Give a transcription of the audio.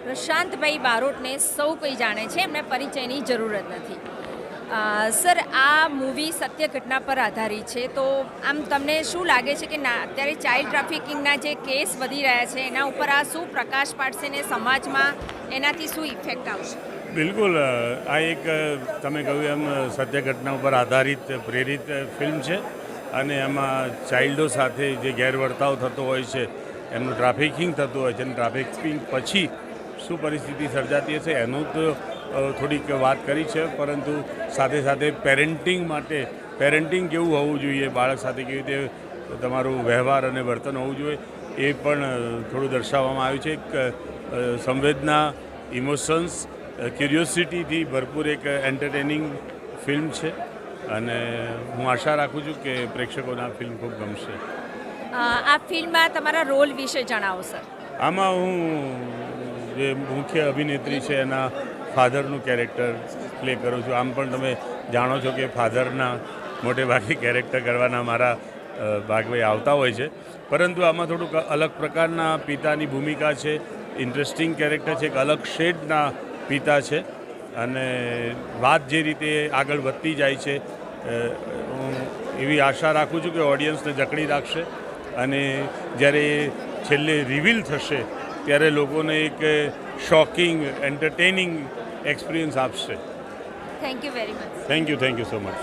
પ્રશાંતભાઈ બારોટને સૌ કોઈ જાણે છે, એમને પરિચયની જરૂરત નથી. સર, આ મૂવી સત્ય ઘટના પર આધારિત છે, તો આમ તમને શું લાગે છે કે અત્યારે ચાઇલ્ડ ટ્રાફિકિંગના જે કેસ વધી રહ્યા છે એના ઉપર આ શું પ્રકાશ પાડશે ને સમાજમાં એનાથી શું ઇફેક્ટ આવશે? બિલકુલ, આ એક તમે કહ્યું એમ સત્ય ઘટના ઉપર આધારિત પ્રેરિત ફિલ્મ છે અને એમાં ચાઇલ્ડો સાથે જે ગેરવર્તાવ થતો હોય છે, એમનું ટ્રાફિકિંગ થતું હોય છે અને ટ્રાફિકિંગ પછી શું પરિસ્થિતિ સર્જાતી હશે એનું તો થોડીક વાત કરી છે, પરંતુ સાથે સાથે પેરેન્ટિંગ માટે પેરેન્ટિંગ કેવું હોવું જોઈએ, બાળક સાથે કેવી રીતે તમારું વ્યવહાર અને વર્તન હોવું જોઈએ એ પણ થોડું દર્શાવવામાં આવ્યું છે. એક સંવેદના, ઇમોશન્સ, ક્યુરિયોસિટીથી ભરપૂર એક એન્ટરટેનિંગ ફિલ્મ છે અને હું આશા રાખું છું કે પ્રેક્ષકોને આ ફિલ્મ ખૂબ ગમશે. આ ફિલ્મમાં તમારા રોલ વિશે જણાવો સર. આમાં હું જે મુખ્ય અભિનેત્રી છે એના ફાધરનું કેરેક્ટર પ્લે કરું છું. આમ પણ તમે જાણો છો કે ફાધરના મોટે ભાગે કેરેક્ટર કરવાના મારા ભાગભાઈ આવતા હોય છે, પરંતુ આમાં થોડુંક અલગ પ્રકારના પિતાની ભૂમિકા છે. ઇન્ટરેસ્ટિંગ કેરેક્ટર છે, એક અલગ શેડના પિતા છે અને વાત જે રીતે આગળ વધતી જાય છે હું એવી આશા રાખું છું કે ઓડિયન્સને જકડી રાખશે અને જ્યારે છેલ્લે રિવીલ થશે ત્યારે લોકોને એક શોકિંગ, એન્ટરટેનિંગ એક્સપિરિયન્સ આપશે. Thank you very much. Thank you so much.